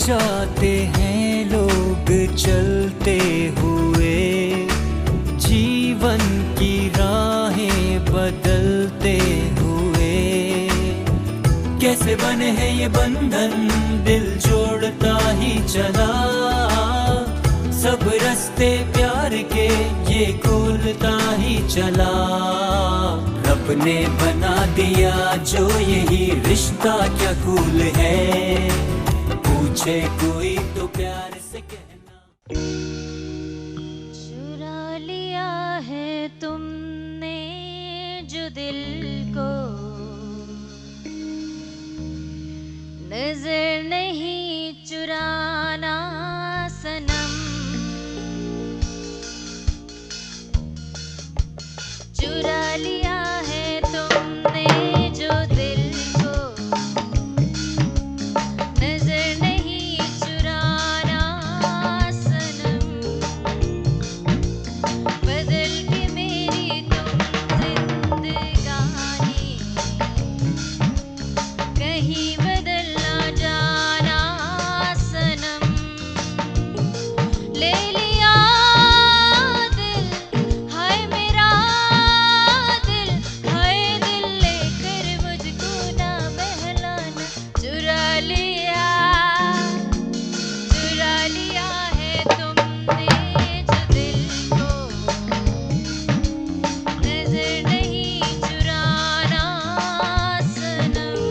जाते हैं लोग चलते हुए, जीवन की राहें बदलते हुए। कैसे बने हैं ये बंधन, दिल जोड़ता ही चला, सब रास्ते प्यार के ये खोलता ही चला। रब ने बना दिया जो यही रिश्ता क्या कूल है, पूछे कोई तो प्यार से कहना। चुरा लिया है तुमने जो दिल को, नजर नहीं चुराना सनम। चुरा लिया है तुमने जो दिल को, नजर नहीं चुराना सनम। बदल के मेरी तुम जिंदगानी, कहीं बदल ना जाना सनम। ले लिया दिल, हाय मेरा दिल, हाय दिल लेकर मुझको ना बहलाना। चुरा लिया है तुमने जो दिल को, नजर नहीं चुराना सनम।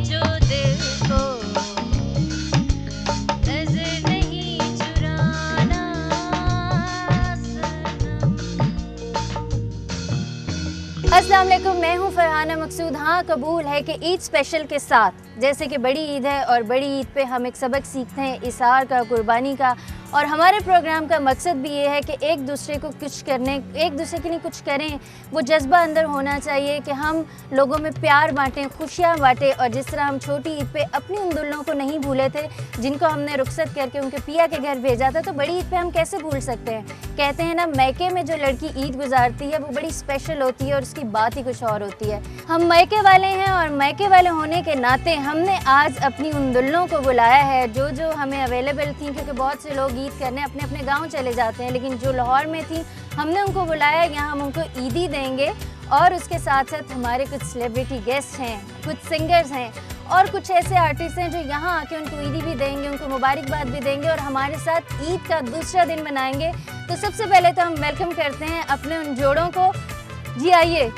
जो दिल को, नजर नहीं चुराना सनम। अस्सलाम वालेकुम, मैं हूँ फरहाना मकसूद। हाँ, कबूल है कि ईद स्पेशल के साथ, जैसे कि बड़ी ईद है और बड़ी ईद पे हम एक सबक सीखते हैं इसार का, कुर्बानी का। और हमारे प्रोग्राम का मकसद भी ये है कि एक दूसरे को कुछ करने, एक दूसरे के लिए कुछ करें, वो जज्बा अंदर होना चाहिए कि हम लोगों में प्यार बांटें, खुशियाँ बांटें। और जिस तरह हम छोटी ईद पे अपनी उन दुल्हनों को नहीं भूले थे जिनको हमने रुखसत करके उनके पिया के घर भेजा था, तो बड़ी ईद पे हम कैसे भूल सकते हैं। कहते हैं ना, मैके में जो लड़की ईद गुजारती है वो बड़ी स्पेशल होती है और उसकी बात ही कुछ और होती है। हम मैके वाले हैं और मैके वाले होने के नाते हमने आज अपनी उन दुल्हनों को बुलाया है जो हमें अवेलेबल थी, क्योंकि बहुत से लोग ईद करने अपने अपने गांव चले जाते हैं, लेकिन जो लाहौर में थी हमने उनको बुलाया। यहाँ हम उनको ईदी देंगे और उसके साथ साथ हमारे कुछ सेलिब्रिटी गेस्ट हैं, कुछ सिंगर्स हैं और कुछ ऐसे आर्टिस्ट हैं जो यहाँ आके उनको ईदी भी देंगे, उनको मुबारकबाद भी देंगे और हमारे साथ ईद का दूसरा दिन मनाएंगे। तो सबसे पहले तो हम वेलकम करते हैं अपने उन जोड़ों को। जी आइए।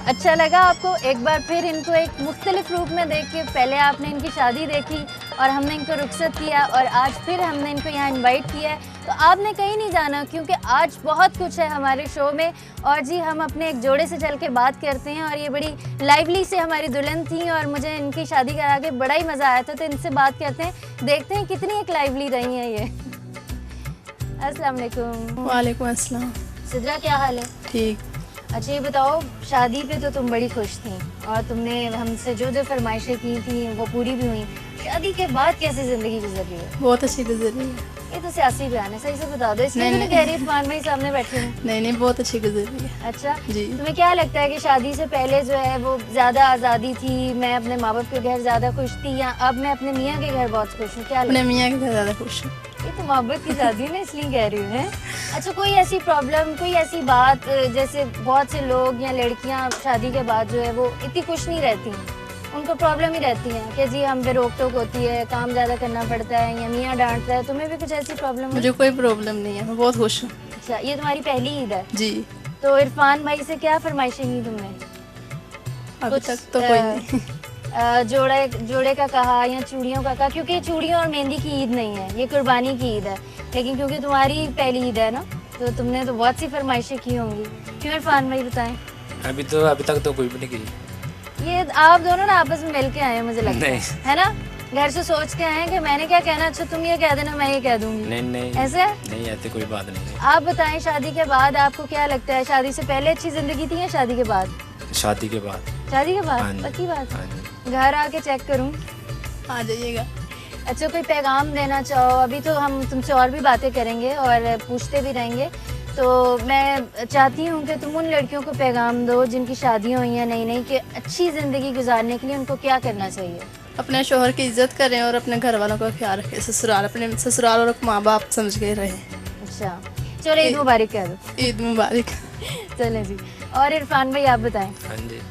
अच्छा लगा आपको एक बार फिर इनको एक मुख्तलिफ रूप में देख के? पहले आपने इनकी शादी देखी और हमने इनको रुखसत किया और आज फिर हमने इनको यहाँ इनवाइट किया है, तो आपने कहीं नहीं जाना क्योंकि आज बहुत कुछ है हमारे शो में। और जी हम अपने एक जोड़े से चल के बात करते हैं और ये बड़ी लाइवली से हमारी दुल्हन थी और मुझे इनकी शादी करा के बड़ा ही मज़ा आया था, तो इनसे बात करते हैं, देखते हैं कितनी एक लाइवली रही हैं ये। अस्सलाम वालेकुम। वालेकुम अस्सलाम। सिद्रा क्या हाल है? ठीक। अच्छा ये बताओ, शादी पे तो तुम बड़ी खुश थी और तुमने हमसे जो जो फरमाइशें की थी वो पूरी भी हुई, शादी के बाद कैसी ज़िंदगी गुजर रही है? बहुत अच्छी गुजर रही है। ये तो सियासी बयान है, सही से बता दो। इसलिए नहीं, तो नहीं। कह रही इरफान भाई सामने बैठे हैं। नहीं, बहुत अच्छी गुजरी है। अच्छा जी। तुम्हें क्या लगता है कि शादी से पहले जो है वो ज्यादा आज़ादी थी, मैं अपने माँ बाप के घर ज्यादा खुश थी, या अब मैं अपने मियाँ के घर बहुत खुश हूँ? क्या लगता अपने मियाँ के घर ज़्यादा खुश हूँ। है? ये तो मोहब्बत की शादी है ना, इसलिए कह रही हूँ है। अच्छा कोई ऐसी प्रॉब्लम, कोई ऐसी बात, जैसे बहुत से लोग या लड़कियाँ शादी के बाद जो है वो इतनी खुश नहीं रहती हैं, उनको प्रॉब्लम ही रहती है कि जी हम पे रोक टोक होती है, काम ज़्यादा करना पड़ता है, या मियाँ डांटता है। तुम्हें भी कुछ ऐसी प्रॉब्लम है? मुझे कोई प्रॉब्लम नहीं है, मैं बहुत खुश हूँ। अच्छा ये तुम्हारी पहली ईद है, जी। तो इरफान भाई से क्या फरमाइशें की तुमने? अभी कुछ, तक तो कोई नहीं। जोड़े का कहा या चूड़ियों का कहा? क्योंकि चूड़ियों और मेहंदी की ईद नहीं है, ये कुर्बानी की ईद है। लेकिन क्योंकि तुम्हारी पहली ईद है ना, तो तुमने तो बहुत सी फरमाइशें की होंगी। क्यों इरफान भाई बताएं? अभी तक तो कोई भी नहीं की। ये आप दोनों ना आपस में मिल के आए हैं मुझे लगता नहीं। है ना, घर से सोच के आए हैं कि मैंने क्या कहना, अच्छा तुम ये कह देना मैं ये कह दूंगी। नहीं ऐसे है? नहीं, ऐसी कोई बात नहीं है। आप बताएं शादी के बाद आपको क्या लगता है, शादी से पहले अच्छी जिंदगी थी या शादी के बाद? शादी के बाद। शादी के हाँ बाद जी। पक्की बात? हाँ जी। घर आके चेक करूं? आ जाइएगा। अच्छा कोई पैगाम देना चाहो? अभी तो हम तुमसे और भी बातें करेंगे और पूछते भी रहेंगे, तो मैं चाहती हूँ कि तुम उन लड़कियों को पैगाम दो जिनकी शादियाँ हुई हैं नई नई, कि अच्छी ज़िंदगी गुजारने के लिए उनको क्या करना चाहिए? अपने शोहर की इज्जत करें और अपने घर वालों का ख्याल रखें। अपने ससुराल और माँ बाप समझ के रहें। अच्छा चलो ईद मुबारक कह दो। ईद मुबारक। चलें जी। और इरफान भाई आप बताएं हाँ जी।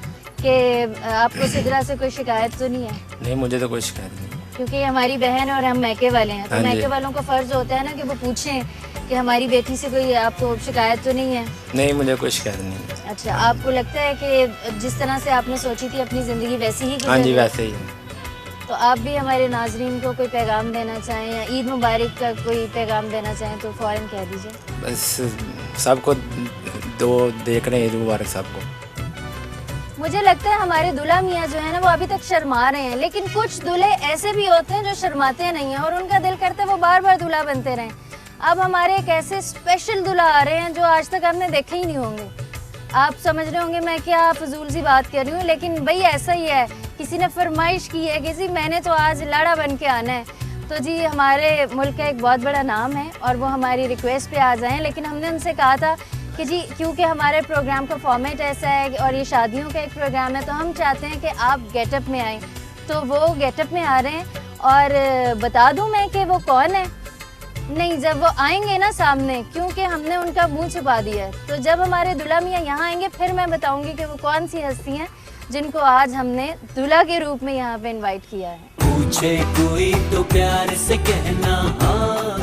कि आपको सिदरा से कोई शिकायत तो नहीं है? नहीं, मुझे तो कोई शिकायत नहीं। क्योंकि हमारी बहन और हम मैके वाले हैं, तो हाँ जी। मैके वालों का फ़र्ज़ होता है ना कि वो पूछें कि हमारी बेटी से कोई आपको शिकायत तो नहीं है? नहीं, मुझे कोई शिकायत नहीं। अच्छा आपको लगता है कि जिस तरह से आपने सोची थी अपनी ज़िंदगी वैसी ही हाँ गुजर जी, रही? वैसे ही है। तो आप भी हमारे नाजरीन को कोई पैगाम देना चाहें या ईद मुबारक का कोई पैगाम देना चाहें तो फ़ौरन कह दीजिए। बस सबको देख रहे हैं, ईद मुबारक सबको। मुझे लगता है हमारे दूल्हा मियाँ जो है ना वो अभी तक शर्मा रहे हैं, लेकिन कुछ दूल्हे ऐसे भी होते हैं जो शर्माते नहीं हैं और उनका दिल करता है वो बार बार दूल्हा बनते रहें। अब हमारे एक ऐसे स्पेशल दूल्हा आ रहे हैं जो आज तक आपने देखे ही नहीं होंगे। आप समझ रहे होंगे मैं क्या फजूल सी बात कर रही हूँ, लेकिन भाई ऐसा ही है, किसी ने फरमाइश की है कि जी मैंने तो आज लाड़ा बन के आना है, तो जी हमारे मुल्क का एक बहुत बड़ा नाम है और वो हमारी रिक्वेस्ट पे आ जाएं। लेकिन हमने उनसे कहा था कि जी क्योंकि हमारे प्रोग्राम का फॉर्मेट ऐसा है और ये शादियों का एक प्रोग्राम है, तो हम चाहते हैं कि आप गेटअप में आएँ। तो वो गेटअप में आ रहे हैं और बता दूँ मैं कि वो कौन है? नहीं, जब वो आएंगे ना सामने, क्योंकि हमने उनका मुंह छुपा दिया है, तो जब हमारे दूल्हा मियाँ यहाँ आएंगे फिर मैं बताऊंगी कि वो कौन सी हस्ती हैं जिनको आज हमने दूल्हा के रूप में यहाँ पे इनवाइट किया है। पूछे कोई तो प्यार से कहना हाँ,